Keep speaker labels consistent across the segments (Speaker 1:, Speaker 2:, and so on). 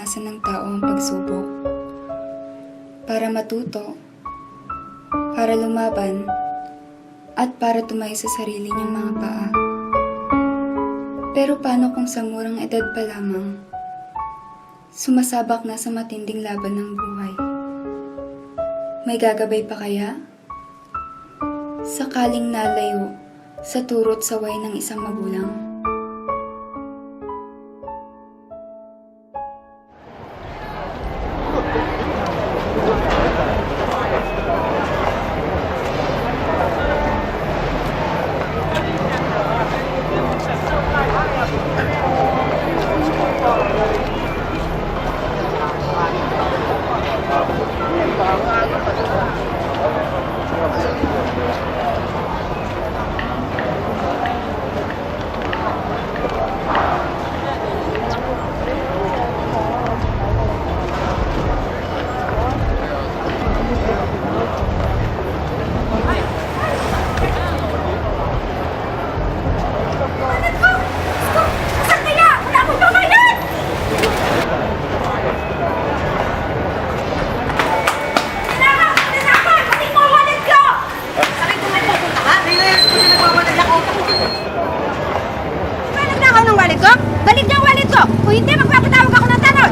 Speaker 1: nararanasan ng tao ang pagsubok. Para matuto, para lumaban, at para tumayo sa sarili niyang mga paa. Pero paano kung sa murang edad pa lamang, sumasabak na sa matinding laban ng buhay? May gagabay pa kaya? Sakaling nalayo sa turot saway ng isang magulang.
Speaker 2: Balik niyo ang wallet ko! Kung hindi, magpapatawag ako ng tanod!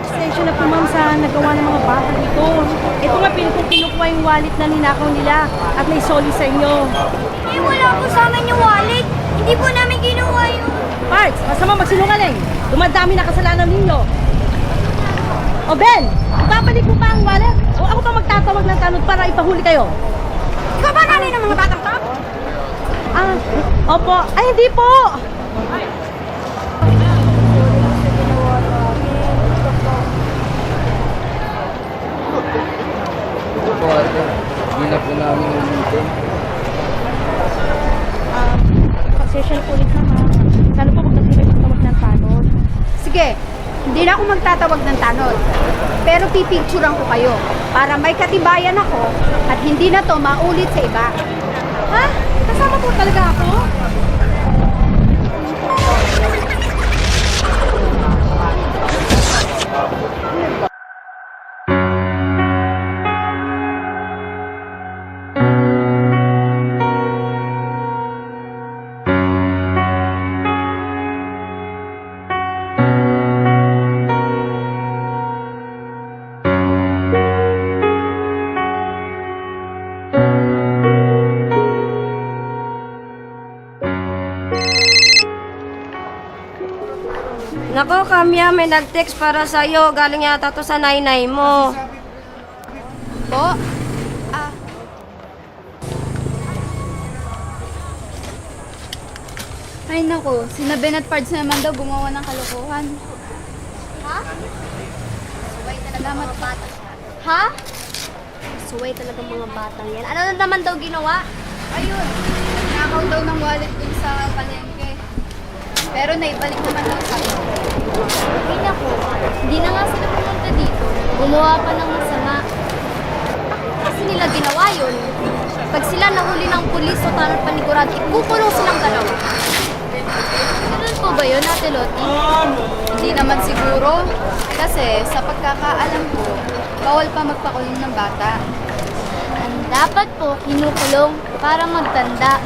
Speaker 2: Pasensya na po, ma'am, sa nagawa ng mga bata dito. Ito nga, kinukuha yung wallet na ninakaw nila at may soli sa inyo.
Speaker 3: Eh, wala po sa amin yung wallet. Hindi po namin ginawa yung...
Speaker 2: Parts, masama magsinungaling. Dumadami na kasalanan ninyo. O Ben, ibabalik mo pa ang wallet? O ako pa magtatawag ng tanod para ipahuli kayo?
Speaker 3: Ikaw ba nanay ng mga batang to?
Speaker 2: Opo. Ay, hindi po.
Speaker 4: Po ate, hindi na po namin ulitin.
Speaker 2: Pasensya na po ulit naman. Sana po huwag na kayo magtawag ng tanod.
Speaker 3: Sige, hindi na ako magtatawag ng tanod. Pero pipicturean ko kayo para may katibayan ako at hindi na to maulit sa iba.
Speaker 2: Ha? Kasama po talaga ako?
Speaker 5: Nako, Kamya, may nag-text para sa'yo. Galing yata to sa nainay mo.
Speaker 3: Po? Ay nako, sina Ben at Pards naman daw gumawa ng kalokohan. Ha?
Speaker 5: Suway talaga mga bata.
Speaker 3: Ha?
Speaker 5: Suway talaga mga batang yan. Ano na naman daw ginawa?
Speaker 3: Ayun, nakaw daw ng wallet dun sa palengke. Pero naibalik naman daw sa akin.
Speaker 5: Ay nako, hindi na nga sila pumunta dito. Gumawa pa ng masama. Kasi nila ginawa yun. Pag sila nahuli ng pulis o tanong panigurado, ikukulong silang dalawa. Ganun po ba yun, Ate Lottie?
Speaker 3: Hindi naman siguro. Kasi sa pagkakaalam ko, bawal pa magpakulong ng bata.
Speaker 5: Ang dapat po, kinukulong para magtanda.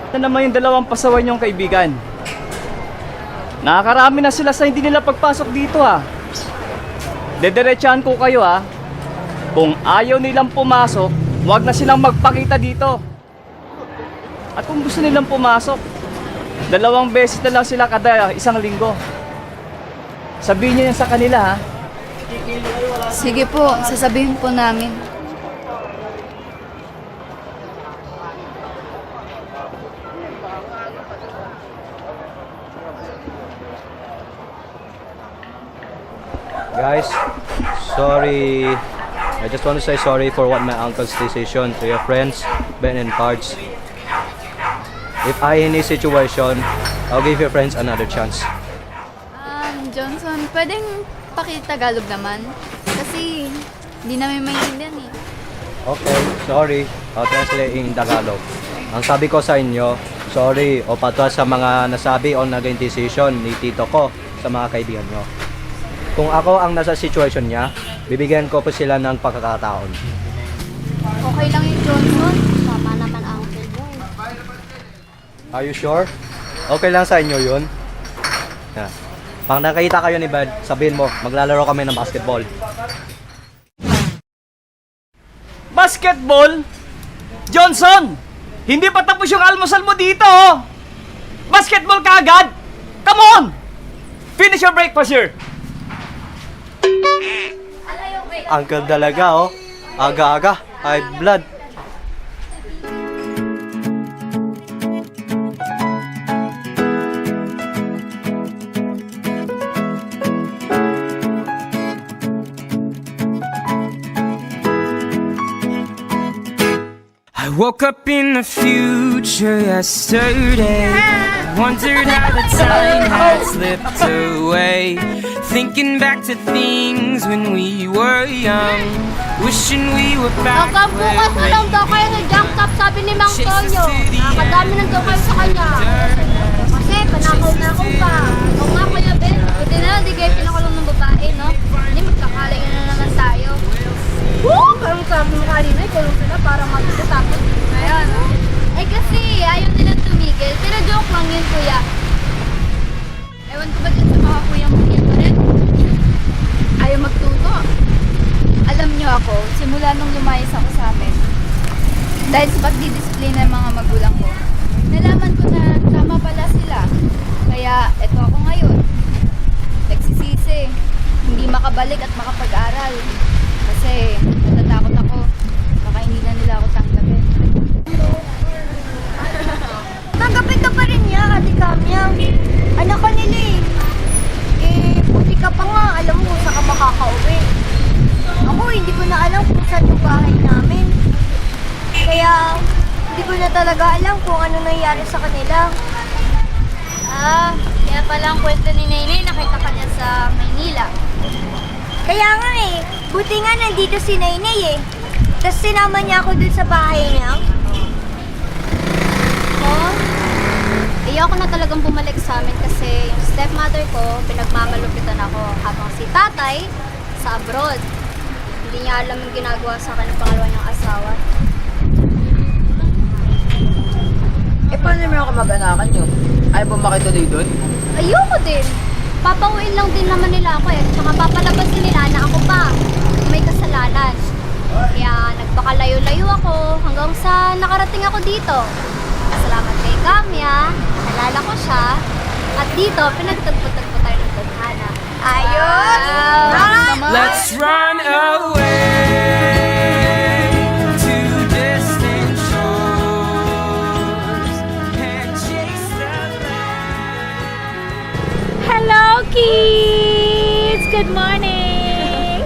Speaker 6: Ito naman yung dalawang pasaway niyong kaibigan. Nakakarami na sila sa hindi nila pagpasok dito ha. Dederechahan ko kayo ha. Kung ayaw nilang pumasok, huwag na silang magpakita dito. At kung gusto nilang pumasok, 2 beses na lang sila kada isang linggo. Sabihin niyo yan sa kanila ha.
Speaker 3: Sige po, sasabihin po namin.
Speaker 4: Guys, sorry. I just want to say sorry for what my uncle's decision to your friends, Ben and Pards. If I in this situation, I'll give your friends another chance.
Speaker 3: Johnson, pwedeng pakitagalog naman? Kasi hindi namin maintindihan eh.
Speaker 4: Okay, sorry. I'll translate in Tagalog. Ang sabi ko sa inyo, sorry o patwa sa mga nasabi o naging decision ni tito ko sa mga kaibigan nyo. Kung ako ang nasa situation niya, bibigyan ko po sila ng pagkakataon.
Speaker 5: Okay lang yung Johnson. Tama naman ang uncle mo eh.
Speaker 4: Are you sure? Okay lang sa inyo yun? Yeah. Pag nakita kayo ni Bud, sabihin mo, maglalaro kami ng basketball.
Speaker 6: Basketball? Johnson! Hindi pa tapos yung almusal mo dito, oh! Basketball ka agad? Come on! Finish your breakfast here!
Speaker 4: Uncle talaga, oh. Aga-aga, high blood.
Speaker 7: I woke up in the future yesterday. Wondered how the time had slipped away. Thinking back to things when we were young. Wishing we were back
Speaker 5: Nagkabukas na lang daw kayo ng junk top, sabi ni Mang Tonyo. Nakakadami na daw kayo sa kanya. Kasi panakaw na ako pa. Oo nga Kuya Ben, buti na lang di kayo pinakulong ng babae, no? Hindi magkakalay na naman tayo.
Speaker 2: Woo! Parang sabi mo kanina, kulong sila para magtatapos.
Speaker 5: Kaya, no? Eh kasi, ayaw nilang tumigil. Pero joke lang yun, Kuya. Ewan ko ba dyan sa mga kuya mo yan pa rin?
Speaker 3: Ayaw magtuto. Alam niyo ako, simula nung lumayas ako sa amin, dahil sa pagdidisiplina ng mga magulang ko, nalaman ko na tama pala sila. Kaya eto ako ngayon. Nagsisisi, hindi makabalik at makapag-aral. Kasi natatakot ako, baka hindi na nila ako tanggapin.
Speaker 2: Tanggapin ka pa rin niya, Ate Kamya. Anak ka nila eh. Buti ka pa nga, alam mo saan ka makakauwi. Ako, hindi ko na alam kung saan yung bahay namin. Kaya, hindi ko na talaga alam kung ano nangyari sa kanila.
Speaker 5: Kaya pala ang kwento ni Nainay, nakita ka niya sa Maynila.
Speaker 2: Kaya nga eh, buti nga nandito si Nainay eh. Tapos sinama niya ako dun sa bahay niya.
Speaker 5: Oh, ayoko na talagang bumalik sa amin kasi yung stepmother ko, pinagmamalupitan ako habang si tatay sa abroad. Hindi niya alam yung ginagawa sa akin ng pangalawa niyang asawa.
Speaker 8: Eh, paano naman ako mag-anakan nyo? Ayaw ba makituloy doon?
Speaker 5: Ayoko din. Papauwiin lang din naman nila ako eh. Tsaka papalabas din nila na ako pa may kasalanan. Kaya nagpakalayo-layo ako hanggang sa nakarating ako dito. Salamat kay Kamya, nalala ko siya. At dito, pinagtagpo-tagpo tayo ng tadhana.
Speaker 2: Ayos!
Speaker 7: Let's run away to distant shores and chase the light.
Speaker 9: Hello, kids! Good morning!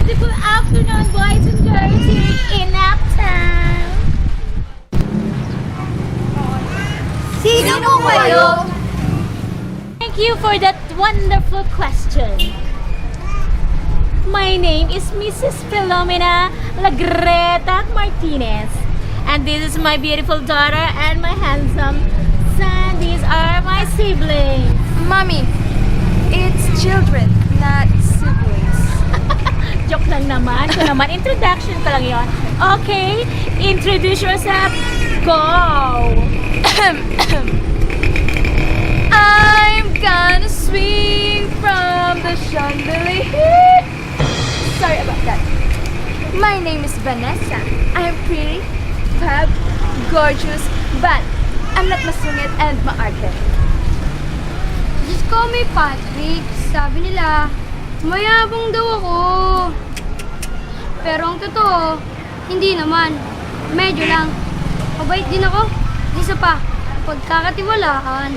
Speaker 9: Good afternoon, boys and girls here in Uptown!
Speaker 2: Sino po kayo?
Speaker 9: Thank you for that wonderful question. My name is Mrs. Filomena Lagreta Martinez. And this is my beautiful daughter and my handsome son. These are my siblings.
Speaker 3: Mommy, it's children, not siblings.
Speaker 9: Joke lang naman. Ito naman, introduction pa lang yun. Okay, introduce yourself. Go!
Speaker 3: I'm gonna swing from the chandelier. Sorry about that. My name is Vanessa. I'm pretty, fab, gorgeous, but I'm not masungit and maarte.
Speaker 5: Just call me Patrick. Sabi nila, mayabang daw ako. Pero ang totoo, hindi naman. Medyo lang. Mabait din ako. Isa pa, pagkakatiwalaan.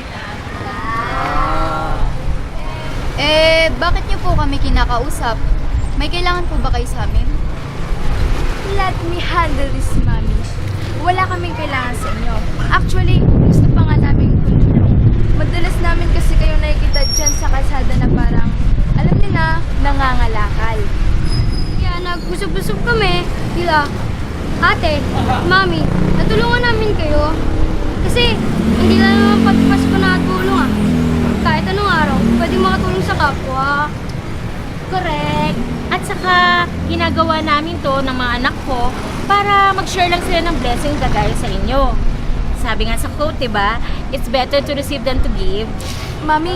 Speaker 3: Bakit niyo po kami kinakausap? May kailangan po ba kayo sa amin?
Speaker 2: Let me handle this, Mommy. Wala kaming kailangan sa inyo. Actually, gusto pa nga namin kumulong. Madalas namin kasi kayong nakikita dyan sa kalsada na parang, alam niyo na, nangangalakal.
Speaker 5: Kaya Kaya nag-usap-usap kami, sila, ate, mami, natulungan namin kayo. Kasi hindi na naman pagpasko na tulong ah. Kahit anong araw, pwede makatulong sa kapwa.
Speaker 9: Correct. At saka, ginagawa namin to ng mga anak ko para mag-share lang sila ng blessing kagaya sa inyo. Sabi nga sa quote, diba? It's better to receive than to give.
Speaker 3: Mami,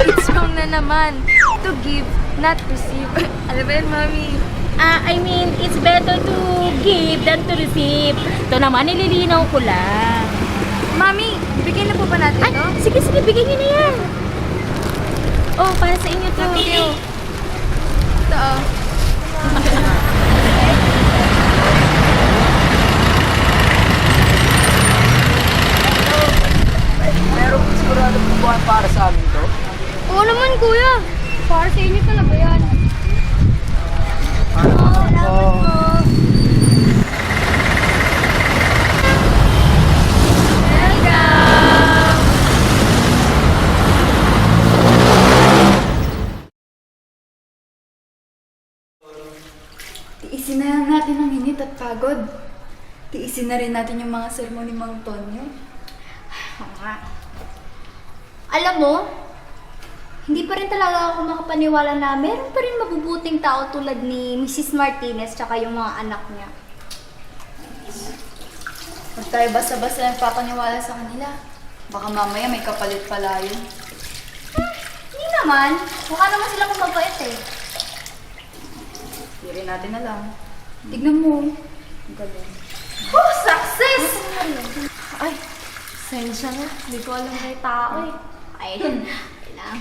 Speaker 3: it's wrong na naman. To give, not receive. Alam ba yun, Mami?
Speaker 9: I mean, it's better to give than to receive. Ito naman, nililinaw ko lang.
Speaker 3: Mami, bigyan na po ba natin
Speaker 9: Ay,
Speaker 3: to?
Speaker 9: sige, bigyan niyo na yan. Oh, para sa inyo to.
Speaker 3: Thank you. Ito, oh.
Speaker 8: Meron po sigurado po buwan para sa amin to?
Speaker 5: Oo naman, kuya. Para sa inyo talaga yan.
Speaker 1: Tiisin na lang natin ang init at pagod. Tiisin na rin natin yung mga sermon ni Mang Tonyo.
Speaker 5: Alam mo, hindi pa rin talaga ako makapaniwala na meron pa rin mabubuting tao tulad ni Mrs. Martinez tsaka yung mga anak niya.
Speaker 1: Huwag tayo basta-basta nagpapaniwala sa kanila. Baka mamaya may kapalit pala yun.
Speaker 5: Hindi naman. Mukha naman sila kung mabait eh.
Speaker 1: Hindi rin natin alam. Tignan mo. Ang galing.
Speaker 5: Oh, success!
Speaker 9: Ay, sensya na. Hindi ko alam kay tao eh.
Speaker 5: Ay, lang.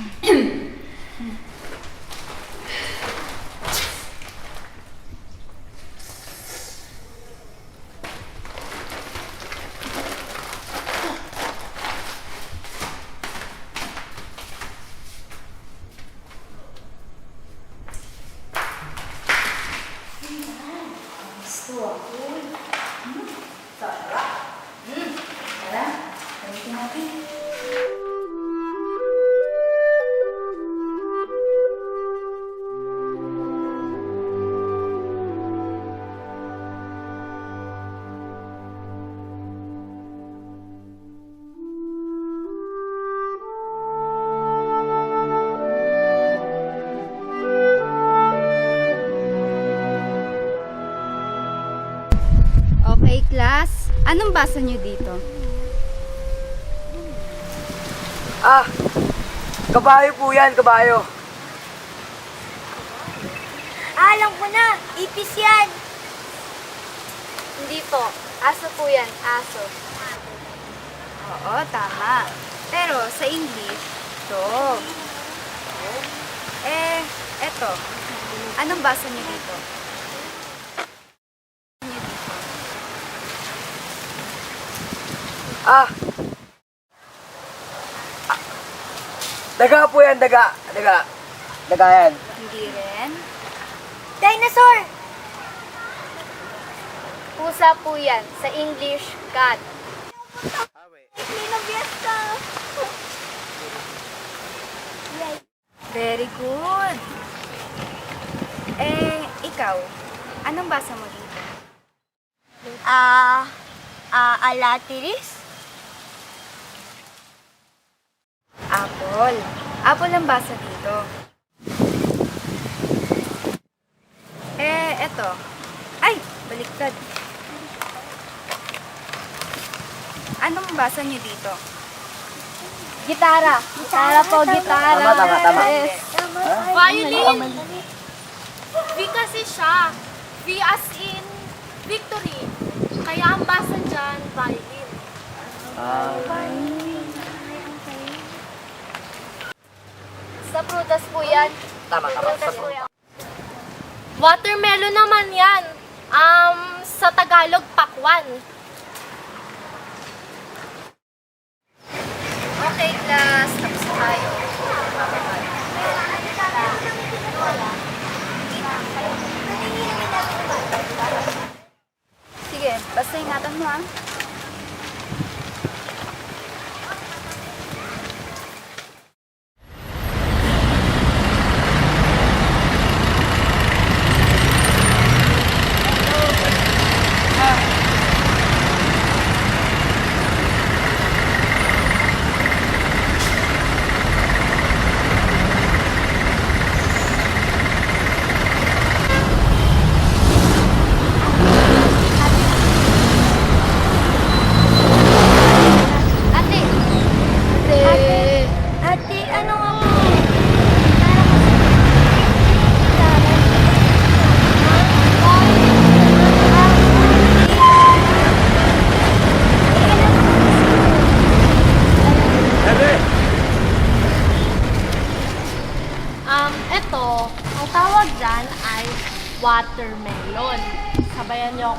Speaker 3: Okay, class. Anong basa niyo dito?
Speaker 8: Ah! Kabayo po yan, kabayo.
Speaker 5: Alam ko na! Ipis yan! Hindi po. Aso po yan. Aso.
Speaker 3: Oo, tama. Pero sa English, dog. Eto. Anong basa niyo dito?
Speaker 8: Ah! Daga po yan, daga. Daga yan.
Speaker 3: Hindi rin.
Speaker 5: Dinosaur! Pusa po yan. Sa English, cat.
Speaker 3: Very good. Ikaw, anong basa mo dito?
Speaker 5: Alatiris?
Speaker 3: Apple. Apple ang basa dito. Eto. Ay, baliktad. Anong basa niyo dito?
Speaker 5: Gitara. Gitara po, gitara.
Speaker 8: Tama.
Speaker 5: Yes.
Speaker 9: Violin! V kasi siya. V as in victory. Kaya ang basa dyan, violin.
Speaker 5: Sa prutas po yan.
Speaker 8: Tama.
Speaker 5: Prutas po yan.
Speaker 9: Watermelon naman yan. Sa Tagalog, pakwan.
Speaker 3: Okay, class. Tapos na tayo. Sige, basta ingatan mo ah.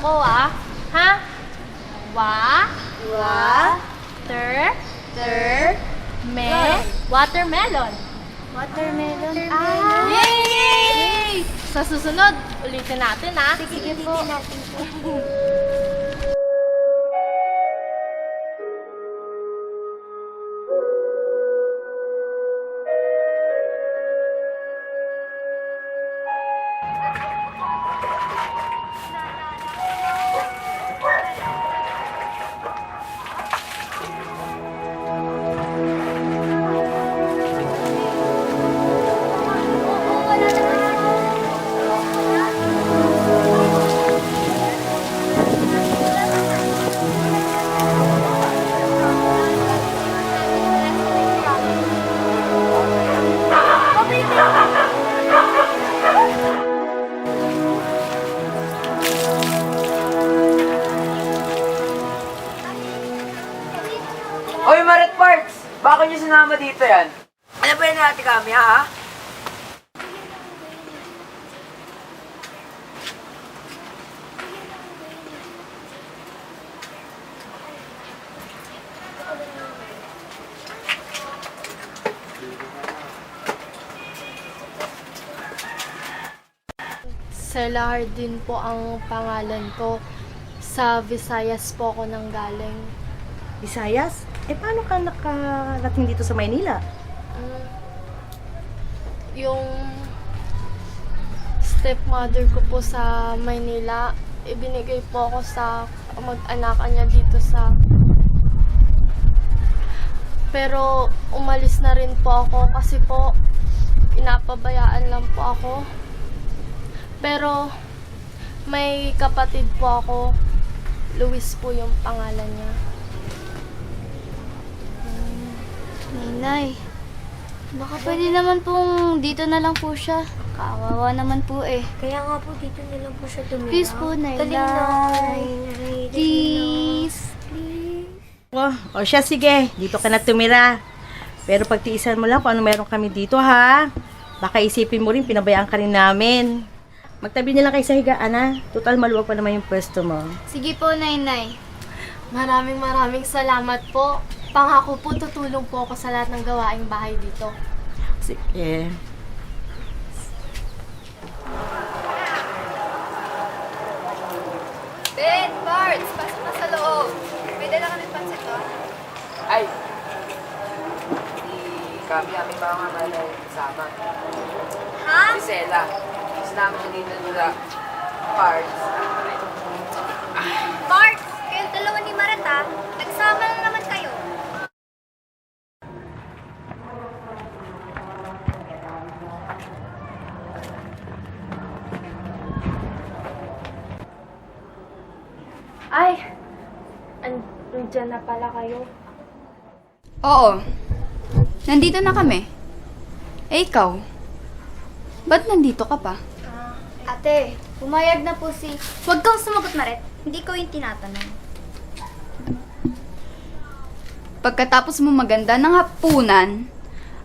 Speaker 9: ko, ah. Ha? Watermelon.
Speaker 5: Watermelon.
Speaker 9: Yay! Sa susunod, ulitin natin, ah.
Speaker 5: Sige po. Natin po.
Speaker 8: Oy, Maret Parts! Bakit niyo sinama dito yan? Ano ba yan natin kami, ha?
Speaker 10: Selar din po ang pangalan ko. Sa Visayas po ako nanggaling.
Speaker 2: Visayas? Paano ka nakarating dito sa Maynila?
Speaker 10: Yung stepmother ko po sa Maynila, ibinigay po ako sa mag-anakan niya dito sa... Pero umalis na rin po ako kasi po pinapabayaan lang po ako. Pero may kapatid po ako, Luis po yung pangalan niya.
Speaker 5: Nay, baka pwede naman pong dito na lang po siya. Kawawa naman po eh.
Speaker 11: Kaya nga po, dito na lang po siya tumira.
Speaker 5: Please po, Nay. Please.
Speaker 2: O siya, sige. Dito ka na tumira. Pero pagtiisan mo lang kung ano meron kami dito, ha? Baka isipin mo rin, pinabayaan ka rin namin. Magtabi na lang kayo sa higaan, ha? Total, maluwag pa naman yung pwesto mo.
Speaker 5: Sige po, Nay.
Speaker 10: Maraming salamat po. Pangako po, tutulong po ako sa lahat ng gawaing bahay dito.
Speaker 2: Sige.
Speaker 3: Ben, Parts, pasok na sa loob. May dala kami pansit, oh.
Speaker 8: Ay! Kami mga kamalay kasama.
Speaker 3: Ha?
Speaker 8: Si Sela. Sinama siya dito sa Parts.
Speaker 5: Parts, kayong dalawa ni Maret ha. Nagsama na naman kayo.
Speaker 10: Ay! Nandiyan na pala kayo.
Speaker 1: Oo. Nandito na kami. Ikaw? Ba't nandito ka pa?
Speaker 5: Ate, pumayag na po si... Huwag kang sumagot, Maret. Hindi ko yung tinatanong.
Speaker 1: Pagkatapos mo maganda ng hapunan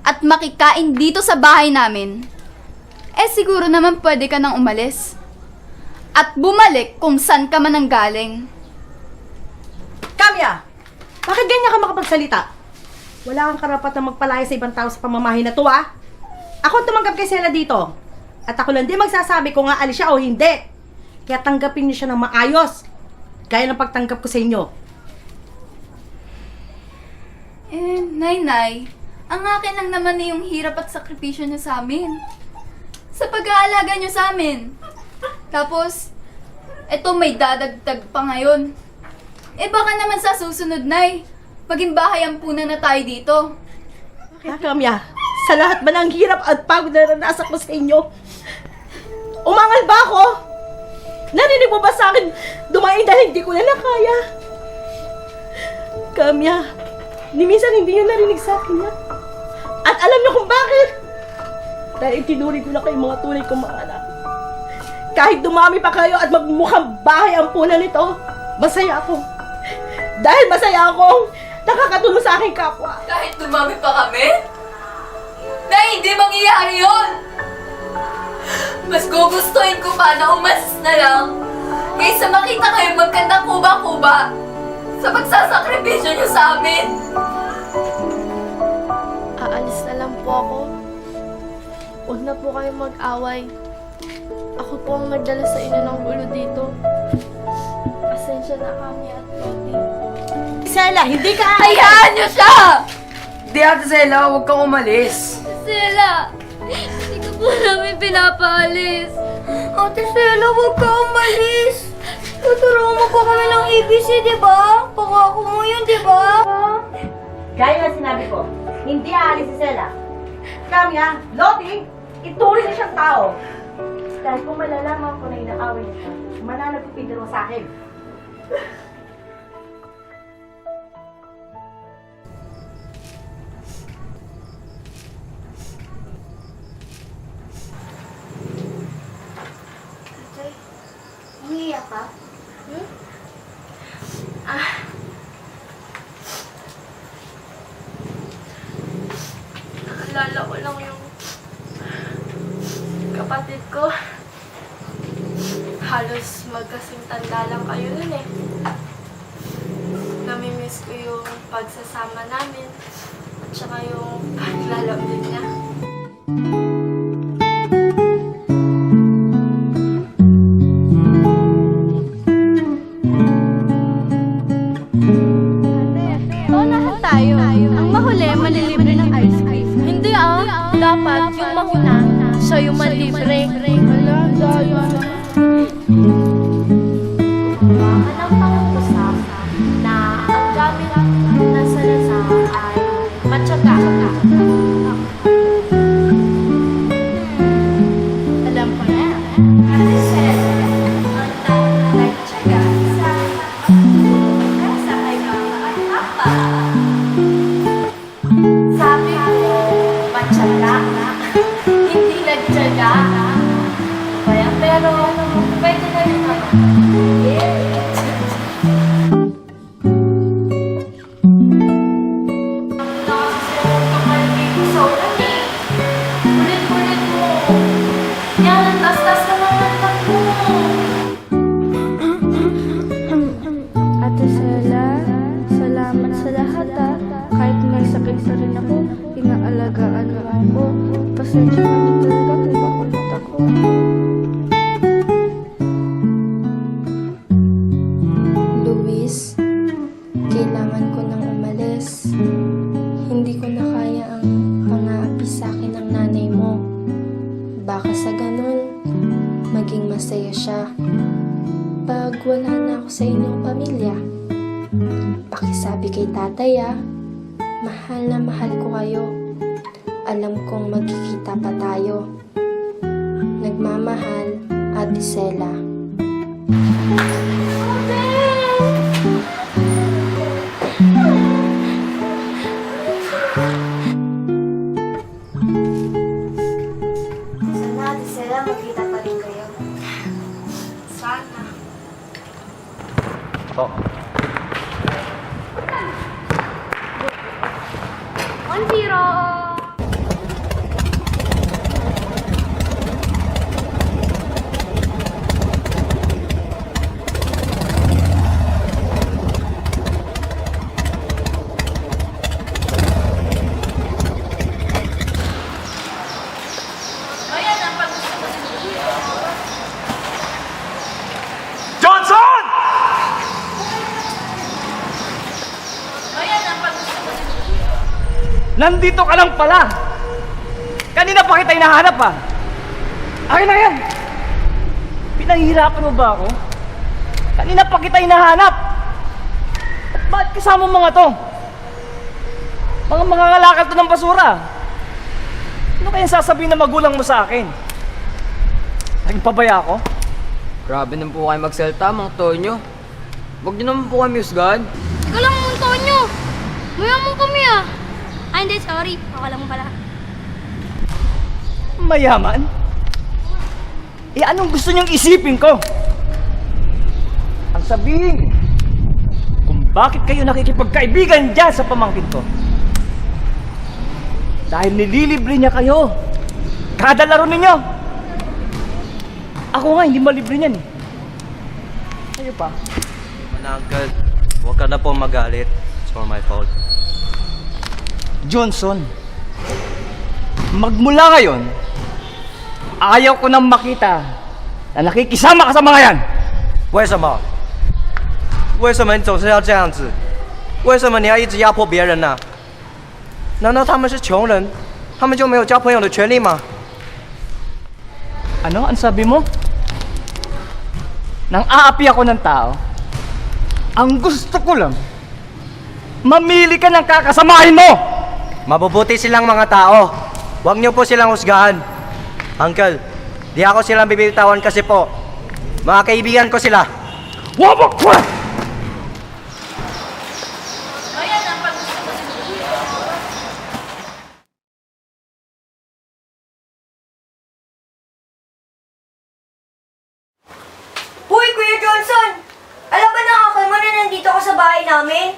Speaker 1: at makikain dito sa bahay namin, siguro naman pwede ka nang umalis. At bumalik kung saan ka man nanggaling.
Speaker 2: Kamya! Bakit ganyan ka makapagsalita? Wala kang karapat na magpalaya sa ibang tao sa pamamahay na to, ha? Ako ang tumanggap kay Sela dito. At ako lang din magsasabi kung aalis siya o hindi. Kaya tanggapin niyo siya ng maayos. Gaya ng pagtanggap ko sa inyo.
Speaker 1: Nay, ang akin lang naman na yung hirap at sakripisyo niyo sa amin. Sa pag-aalaga niyo sa amin. Tapos, eto may dadagdag pa ngayon. Baka naman sa susunod, Nay, maging bahay ang punan na tayo dito.
Speaker 2: Kamya, sa lahat ba ng hirap at pagod na naranasan ko sa inyo? Umangal ba ako? Narinig mo ba sa akin dumain dahil hindi ko na nakaya? Kamya, ni minsan hindi niyo narinig sa akin yan. At alam niyo kung bakit? Dahil tinuring ko na kayo mga tunay kong mga anak. Kahit dumami pa kayo at magmukhang bahay ang punan nito, masaya ako. Dahil masaya akong nakakatulong sa aking kapwa.
Speaker 3: Kahit dumami pa kami? Na hindi mangyayari yun! Mas gugustuhin ko pa na umalis na lang
Speaker 1: Kaysa makita kayo magkandang kuba-kuba sa pagsasakripisyo niyo sa amin.
Speaker 10: Aalis na lang po ako. Huwag na po kayo mag-away. Ako po ang nagdala sa inyo ng gulo dito. Pasensya na kami at Loti.
Speaker 2: Sela, hindi ka
Speaker 1: Hayaan niyo siya!
Speaker 8: Di Ate Sela, huwag kang umalis.
Speaker 1: Sela, hindi ka po namin pinapaalis. Ate Sela, huwag ka umalis. Tuturuan mo po kami ng ABC, di ba? Pangako mo yun, di ba?
Speaker 2: Gaya na sinabi ko, hindi aalis si Sela. Kami Loti, ituloy na siyang tao. Dahil kung malalaman ko na inaaway niya siya, mananagpipindiro sa akin.
Speaker 11: Umiiyak ka?
Speaker 10: Naalala ko lang yung kapatid ko. Halos magkasing tanda lang kayo nun eh. Namimiss ko yung pagsasama namin at saka yung paglalambing niya.
Speaker 5: Paunahan tayo. Ang mahuli, malilibre ng ice cream.
Speaker 10: Hindi dapat yung mahuna, siya yung malibre. Wala, daya na.
Speaker 5: Anong pangusap na ang gamit na salita ay matyaga. Alam ko na. Kasi ang nagtyaga sa kay mama at papa. Sabi ko, matyaga. Hindi nagtyaga. Pero pwede na rin naman.
Speaker 10: Ate Sela, salamat sa lahat Kahit may sakit pa rin ako, inaalagaan mo ako. Pasensya ka na talaga kung makulit ako.
Speaker 12: Luis, kailangan ko nang umalis. Hindi ko na kaya ang pang-aapi sa akin ng nanay mo. Baka sa ganun, maging masaya siya. Pag wala na ako sa inyong pamilya, pakisabi kay tatay mahal na mahal ko kayo. Alam kong magkikita pa tayo. Nagmamahal, Ate Sela.
Speaker 11: Sana, Ate Sela, magkita pa rin kayo.
Speaker 10: Sana.
Speaker 4: Oh.
Speaker 5: 1-0.
Speaker 6: Johnson! Nandito ka lang pala. Kanina pa kita hinahanap Akin na yan. Pinahihirapan mo ba ako? Kanina pa kita hinahanap. At bakit kasama mga to? Mga ngalakal to ng basura. Ano kayang sasabihin ng magulang mo sa akin? Naging pabaya ako?
Speaker 8: Grabe naman po kayo magsalita, Mang Tonyo. Huwag niyo naman po kami husgahan.
Speaker 5: Ikaw lang mong Tonyo. Mayaman kami Ay, hindi, sorry. Akala mo pala.
Speaker 6: Mayaman? Anong gusto niyong isipin ko? Ang sabihin kung bakit kayo nakikipagkaibigan dyan sa pamangkin ko. Dahil nililibre niya kayo. Kada laro ninyo. Ako nga, hindi malibre niyan Kayo pa.
Speaker 4: Uncle, huwag ka na po magalit. It's all my fault.
Speaker 6: Johnson, magmula ngayon, ayaw ko nang makita na nakikisama ka sa mga yan.
Speaker 4: 为什么？为什么你总是要这样子？为什么你要一直压迫别人呢、难道他们是穷人，他们就没有交朋友的权利吗？
Speaker 6: Ano? Ang sabi mo? Nang aapi ako ng tao, ang gusto ko lang, mamili ka ng kakasamahin mo!
Speaker 4: Mabubuti silang mga tao. Huwag niyo po silang husgahan. Uncle, di ako silang bibitawan kasi po. Mga kaibigan ko sila.
Speaker 6: Wabak ko!
Speaker 11: Hoy, Kuya Johnson! Alam ba na ako mo na nandito ka sa bahay namin?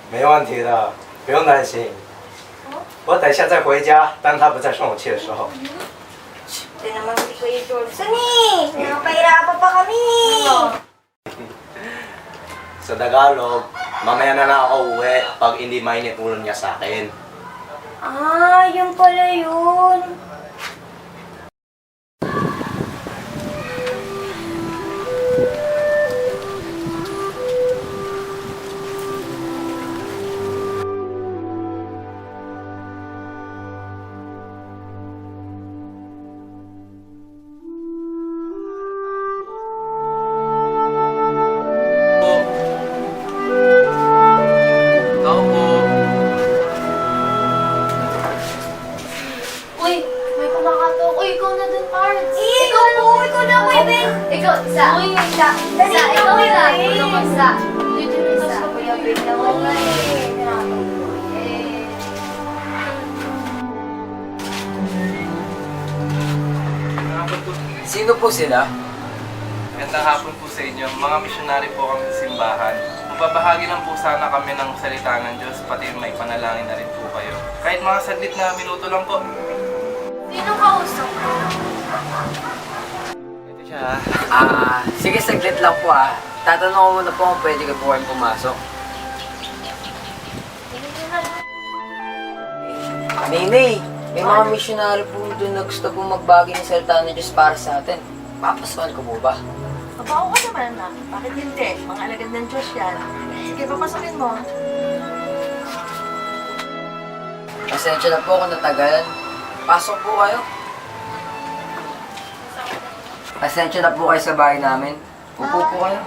Speaker 4: 没问题的，不用担心。我等一下再回家，当他不再生我气的时候。
Speaker 11: Ito naman si Kuya Johnson eh! Napahirapan pa kami!
Speaker 4: Sa Tagalog, mamaya na lang ako uwi pag hindi mainit ulo niya sa akin.
Speaker 11: Ah, yun pala yun.
Speaker 3: Uy, may kumakatok. Uy, ikaw na dun, Pards.
Speaker 11: Ikaw na, Kuya Ben!
Speaker 3: Ikaw, isa.
Speaker 11: Uy, isa. Dali
Speaker 3: Isa,
Speaker 11: na,
Speaker 3: ikaw
Speaker 11: Kuya
Speaker 3: isa.
Speaker 11: Ben!
Speaker 3: Ikaw isa. Dito na isa.
Speaker 11: Kuya Ben naman nga
Speaker 8: Sino po sila?
Speaker 13: Magandang hapon po sa inyo. Mga misyonary po kami sa simbahan. Magbabahagi lang po sana kami ng salita ng Diyos, pati may panalangin na rin po kayo. Kahit mga saglit na minuto lang po.
Speaker 3: Sino kausap ko?
Speaker 4: Ito siya.
Speaker 8: Sige, saglit lang po Tatanong ko muna po kung pwede ka po kayong pumasok. Nene, may mga missionary po doon na gusto po magbagi ng salita ng Diyos para sa atin. Papasukan ko po ba?
Speaker 2: Mabao ka naman na. Bakit hindi? Mga alagad ng Diyos yan. Sige, papasokin mo.
Speaker 8: Pasensya na po kung natagalan. Pasok po kayo. Pasensya na po kayo sa bahay namin. Upo po kayo.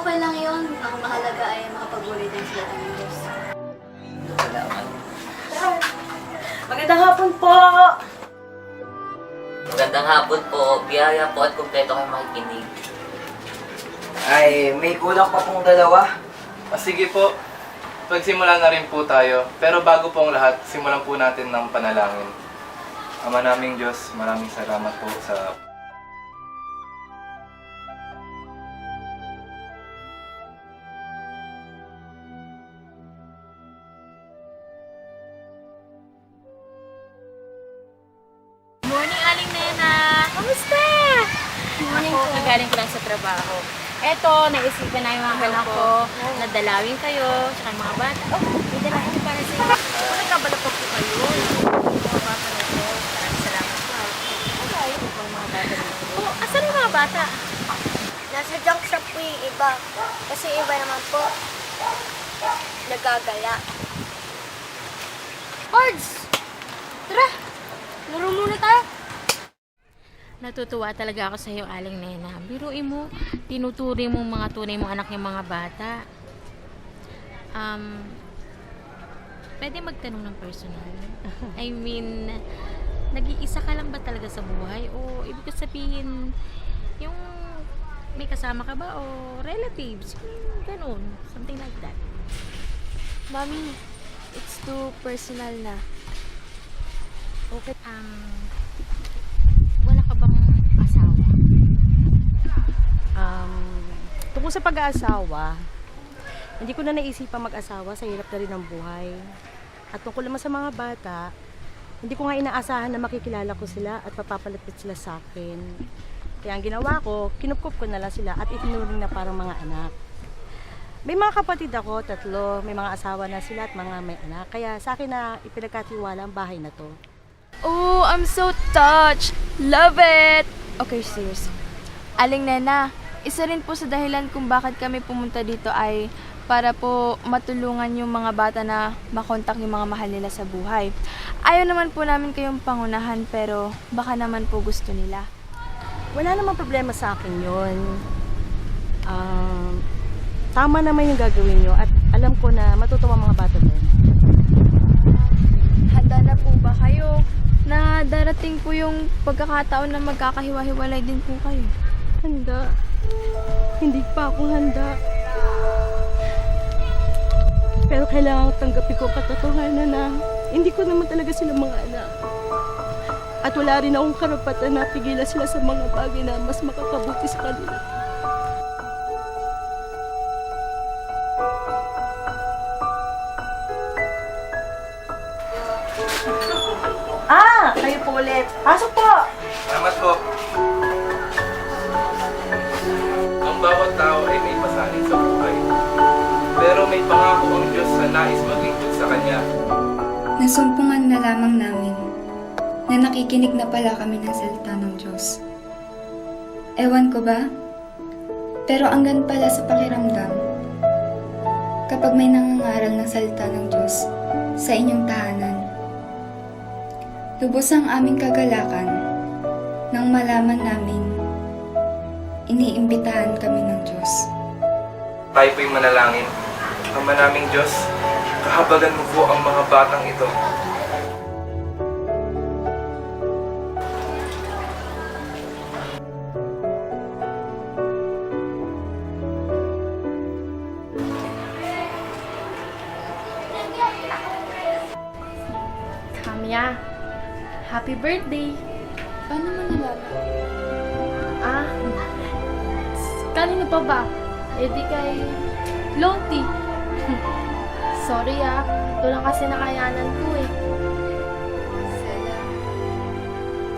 Speaker 3: Okay lang yun. Ang mahalaga ay makapag-ulit ng sila ng Diyos.
Speaker 2: Magandang hapon po!
Speaker 14: Magandang hapon po. Biyaya po at kumpleto kayo makikinig.
Speaker 8: Ay, may kulang pa pong dalawa.
Speaker 13: Sige po, pagsimula na rin po tayo. Pero bago po ang lahat, simulan po natin ng panalangin. Ama naming Diyos, maraming salamat po sa
Speaker 9: Morning, Aling Nena! Kamusta? Morning po. Nagaling ko lang sa trabaho. Eto, naisipan na yung mga anak ko na dalawin kayo, tsaka yung mga bata. Oh, may dalawin ko para sa inyo. Ako nagkabalapag po kayo. Mga bata na ito. Maraming salamat po. Okay. Yung mga bata dito. Oh, asan yung mga bata?
Speaker 11: Nasa junk shop po yung iba. Kasi iba naman po, nagagala.
Speaker 3: Pards! Tara! Laro muna tayo.
Speaker 9: Natutuwa talaga ako sa iyo, Aling Nena. Biruin mo, tinuturing mo mga tunay mong anak yung mga bata. Pwede magtanong ng personal? I mean, nag-iisa ka lang ba talaga sa buhay? O ibig sabihin, yung may kasama ka ba? O relatives? Yung ganun. Something like that.
Speaker 10: Mami, it's too personal na.
Speaker 9: Okay. Wala ka bang asawa?
Speaker 2: Tungkol sa pag-aasawa, hindi ko na naisipang mag-asawa sa hirap na rin ng buhay. At tungkol naman sa mga bata, Hindi ko nga inaasahan na makikilala ko sila at papapalapit sila sa akin. Kaya ang ginawa ko, kinupkup ko na lang sila at itinuring na parang mga anak. May mga kapatid ako, 3, may mga asawa na sila at mga may anak. Kaya sa akin na ipinagkatiwala ang bahay na to.
Speaker 10: Oh, I'm so touched. Love it! Okay, serious. Aling Nena, isa rin po sa dahilan kung bakit kami pumunta dito ay para po matulungan yung mga bata na makontak yung mga mahal nila sa buhay. Ayaw naman po namin kayong pangunahan pero baka naman po gusto nila.
Speaker 2: Wala namang problema sa akin yun. Tama naman yung gagawin nyo at alam ko na matutuwa mga bata doon.
Speaker 10: Handa na po ba kayo na darating po yung pagkakataon na magkakahiwa-hiwalay din po kayo?
Speaker 2: Handa. Hindi pa ako handa. Pero kailangan tanggapin ko katotohanan na hindi ko naman talaga sila mga anak. At wala rin akong karapatan na pigilan sila sa mga bagay na mas makakabuti sa kanila. Kayo po ulit. Pasok po!
Speaker 13: Salamat po. Ang bawat tao ay may pasanin sa buhay. Pero may pangako ang Diyos na nais maglingkod sa Kanya.
Speaker 3: Nasumpungan na lamang namin na nakikinig na pala kami ng salita ng Diyos. Ewan ko ba? Pero ang gan pala sa pakiramdam kapag may nangangaral ng salita ng Diyos sa inyong tahanan. Lubos ang aming kagalakan nang malaman namin iniimbitahan kami ng Diyos.
Speaker 13: Tayo po'y manalangin. Ama naming Diyos, kahabagan mo po ang mga batang ito.
Speaker 10: Kamya, happy birthday!
Speaker 3: Paano mo nalaman?
Speaker 10: Kanino pa ba? Eh di kay Loti. Sorry ito lang kasi nakayanan ko eh.
Speaker 3: Sela,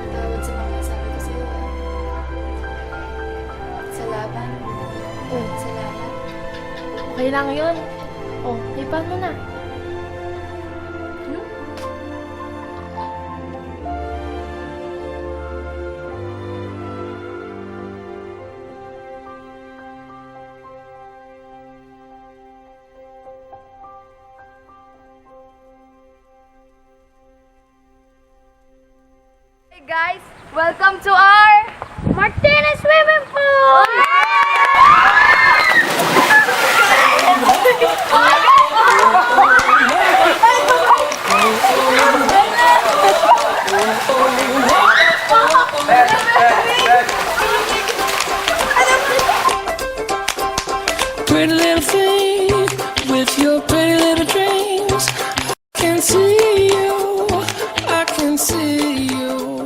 Speaker 3: natawad sa mga sabi ko sa'yo. Salamat. Salamat.
Speaker 10: Okay lang yun. Lipan mo na. Hey guys, welcome to our Martinez Swimming Pool!
Speaker 7: Pretty little thing with your pretty little dreams. I can see you, I can see you.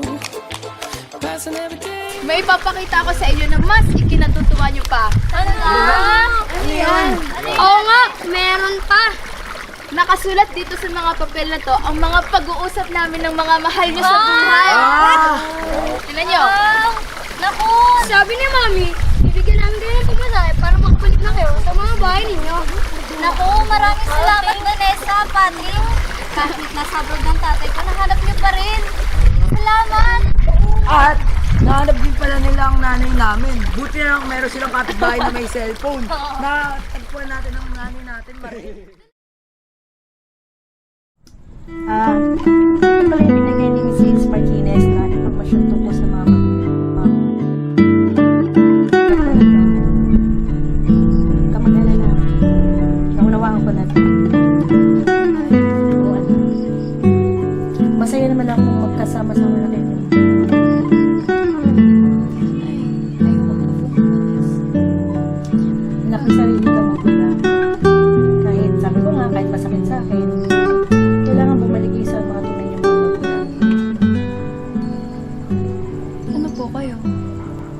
Speaker 7: Passing every day.
Speaker 10: May ipapakita ko sa inyo na mas ikinatutuwa nyo pa. Ano yan? Oo nga, meron pa. Nakasulat dito sa mga papel na to ang mga pag-uusap namin ng mga mahal nyo sa buhay. Tingnan nyo.
Speaker 5: Naku! Sabi ni Mami, bibigyan namin kayo ng pagmasaya para makabalik na kayo sa mga bahay ninyo. Naku, maraming salamat, Vanessa, Patrick. Kahit nasa abroad ng tatay ko, nahanap niyo pa rin. Salamat!
Speaker 8: At nahanap din pala nila ang nanay namin. Buti na lang meron silang kapitbahay na may cellphone. Na tagpuan natin ang nanay natin, Marie.
Speaker 2: Ito pala yung binigay ni Mrs. Martinez na informasyon tungkol sa mga kamag-alala. Naunawaan ko na. Masaya naman akong magkasama-sama na kayo. Nakisarili ka mo na. Kahit sabi ko nga, kahit masakit sa akin, kailangan bumalik kayo sa mga tunay niyong mga magulang.
Speaker 3: Ano po kayo?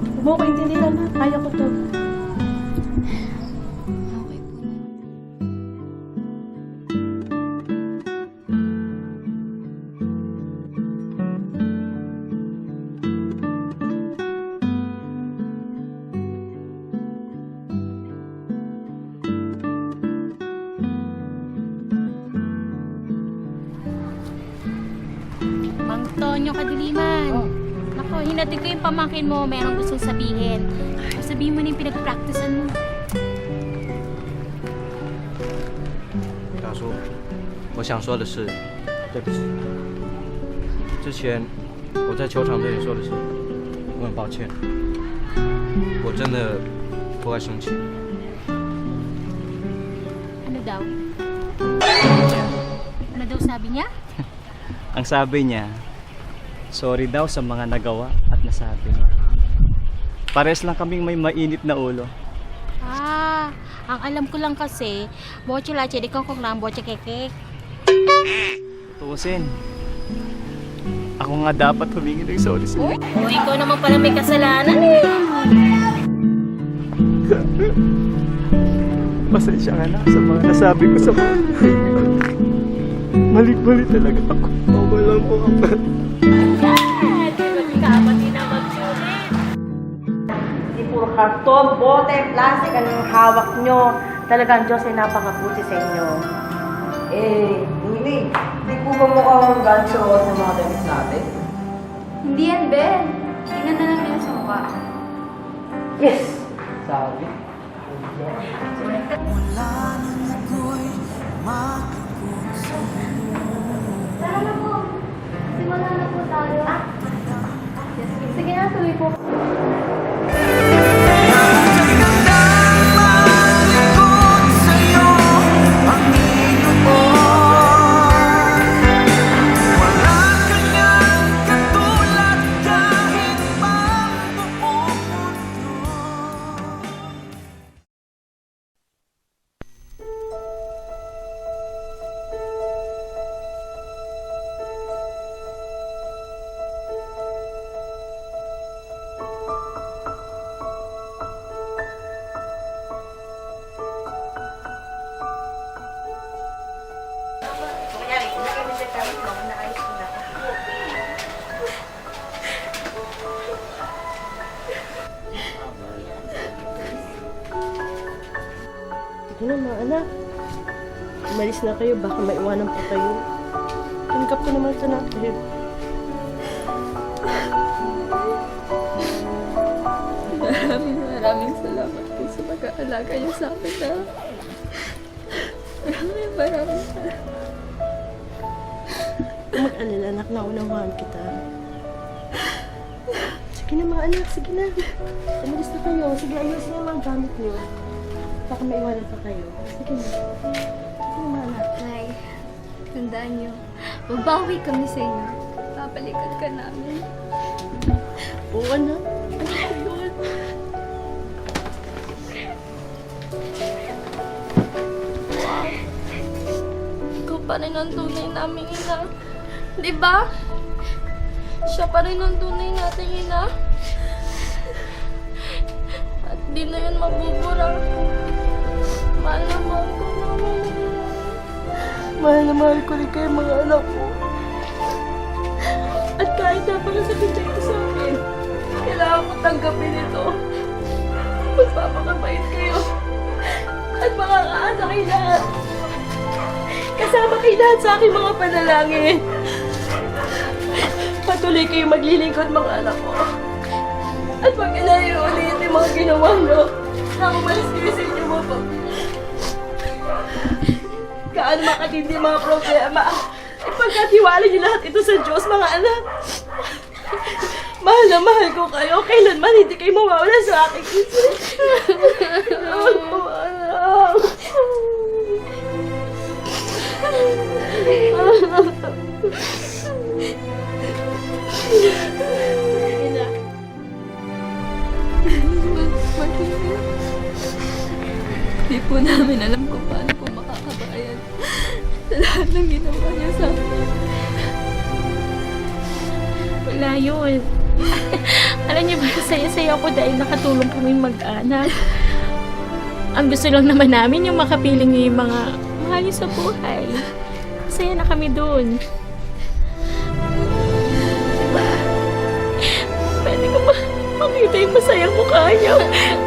Speaker 2: Huwag mo ko intindihan na, kaya ko to.
Speaker 3: Okay po.
Speaker 9: nyo kadiliman. Nako, hinatid ko yung pamangkin mo, merong gustong sabihin. Sabihin mo na yung pinag-practicean mo.
Speaker 4: 大叔，我想说的是，对不起。之前我在球场对你说的事，我很抱歉。我真的不该生气。
Speaker 9: Ano daw? Ano daw sabi niya?
Speaker 6: Ang sabi niya, sorry daw sa mga nagawa at nasabi niya. Pares lang kaming may mainit na ulo.
Speaker 9: Ah, ang alam ko lang kasi, boche lache di kong lang boche kekek.
Speaker 6: Tuusin. Ako nga dapat humingi ng sorry sa'yo.
Speaker 9: O, ikaw naman pala may kasalanan eh.
Speaker 6: Pasensya ka na sa mga nasabi ko sa mga kaibigan. Mali-mali talaga ako. Mawalan mo ako.
Speaker 9: Di ba kapati na magsulit?
Speaker 2: Hindi puro karton, bote, plastic, anong hawak nyo. Talagang Diyos ay napakabuti sa inyo.
Speaker 8: Hindi po ba mukhang ganso sa mga damit natin?
Speaker 1: Hindi yan, Ben. Tingnan na lang nila sa mukha.
Speaker 8: Yes! Sabi.
Speaker 5: Tara na po. Simula na po tayo. Sige na, tuloy po.
Speaker 2: Sige na mga anak. Umalis na kayo, baka maiwanan pa kayo. Tanggap ko naman ito natin.
Speaker 3: Maraming salamat po sa pag-aalaga niyo sa amin na. Maraming salamat.
Speaker 2: Kung mag-alala, anak, naunawaan kita. Sige na mga anak, sige na. Umalis na kayo. Sige, ayusin yung mga gamit niyo. Baka maiwanan pa kayo. Sige na. Sige na mga anak.
Speaker 3: Nay, tandaan niyo, babawi kami sa inyo. Babalikan ka namin.
Speaker 2: Oo, anak. Ayun.
Speaker 10: Ikaw pa rin ang tunay naming ina. Di ba? Siya pa rin ang tunay nating ina. At di na yun mabubura. Mahal na mahal ko namin.
Speaker 2: Mahal na mahal ko rin kayo mga anak ko. At kahit napakasakit siya ito sa akin, kailangan ko tanggapin ito. Mas papakabait kayo. At makakaasa kayo lahat. Kasama kayo lahat sa aking mga panalangin. Patuloy kayo maglilingkod mga anak ko. At pag inayo ulit yung mga ginawa nyo, na umalis kayo sa inyo mga pamilya. Gaano makatindi mga problema. Ipagkatiwala niyo lahat ito sa Diyos, mga anak. Mahal na mahal ko kayo. Kailanman hindi kayo mawawala sa aking isip. Ako, anak.
Speaker 3: Di po namin alam kung paano po makakabayan sa lahat ng ginawa niya sa amin.
Speaker 9: Wala yun. Alam niyo ba, saya-saya ako dahil nakatulong kami mag-anak. Ang gusto lang naman namin yung makapiling niyo yung mga mahal niyo sa buhay. Masaya na kami doon. Diba? Pwede ko ba makita yung masayang mukha niyo?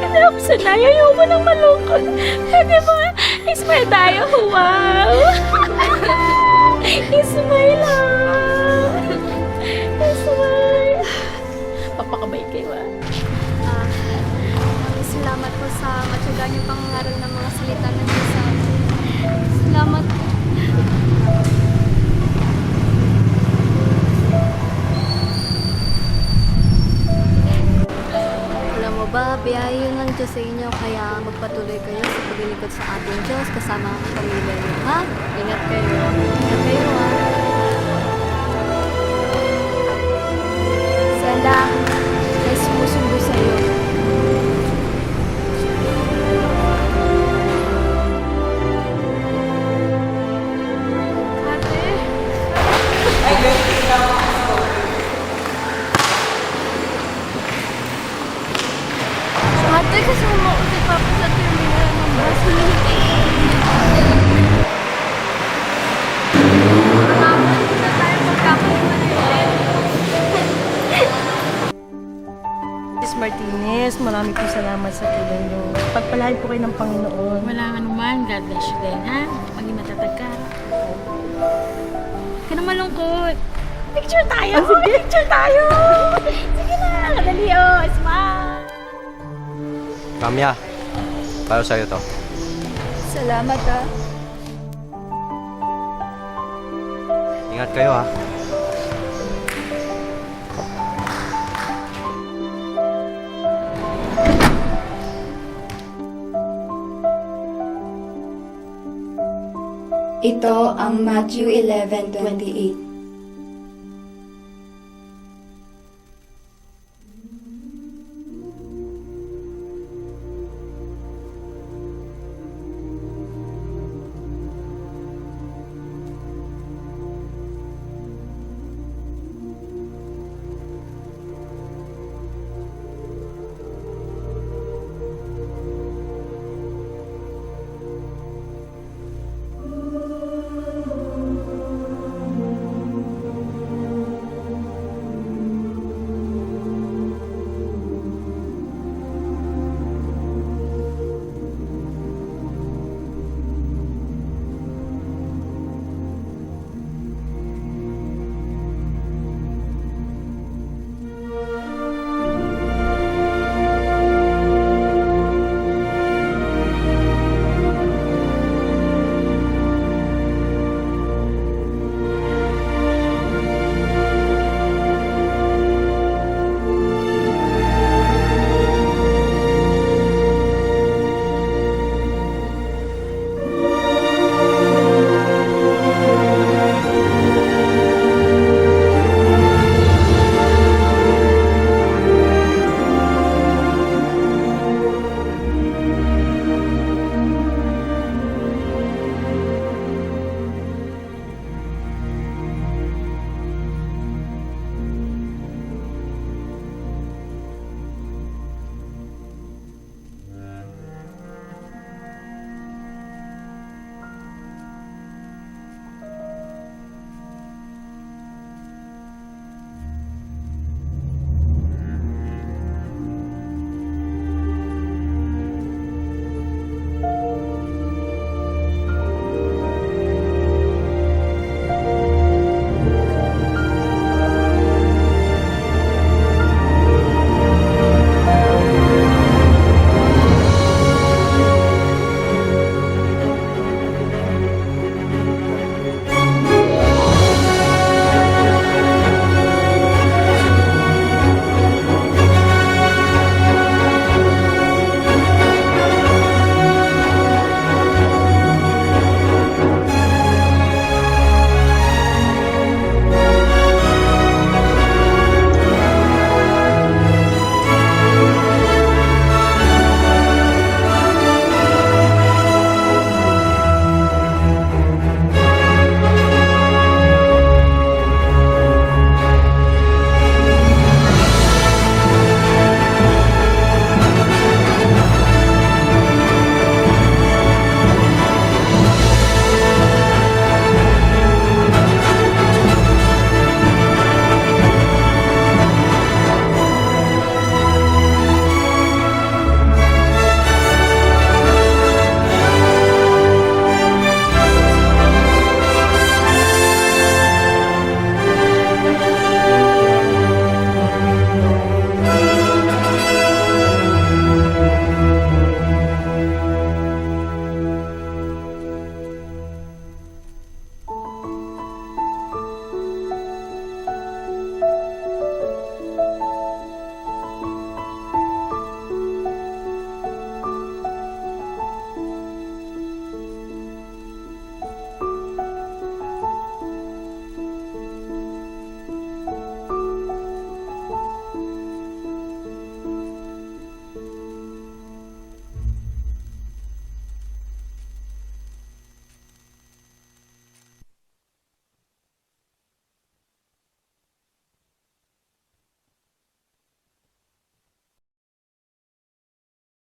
Speaker 9: Hindi ako sanay. Ayaw mo nang malungkot. Pwede ba? Ismile tayo. Wow! Ismile lang. kayo ah.
Speaker 10: Salamat po sa matyaga niyo pangangaral ng mga salita ng Diyos sa amin. Salamat. Alam mo ba, biyaya yun ng Diyos sa inyo, kaya magpatuloy kayo sa paglilingkod sa ating Diyos kasama ang pamilya niyo, ha? Ingat kayo. Ingat kayo, ha? Sela, may sumusundo sa'yo. Ate, kasi umuusap pa po sa terminal ng bus. Nakapagod na tayo magkakahiwalay.
Speaker 2: Miss Martinez, marami po salamat sa tulong niyo. Pagpalain po kayo ng Panginoon.
Speaker 9: Walang anuman. God bless you din, ha? Maging matatag ka. Huwag ka na malungkot. Picture tayo! Picture tayo! Sige na! Kadali, oh! Smile!
Speaker 4: Kamya, para sa'yo to.
Speaker 1: Salamat ha.
Speaker 4: Ingat kayo ha.
Speaker 12: Ito ang Matthew 11:28.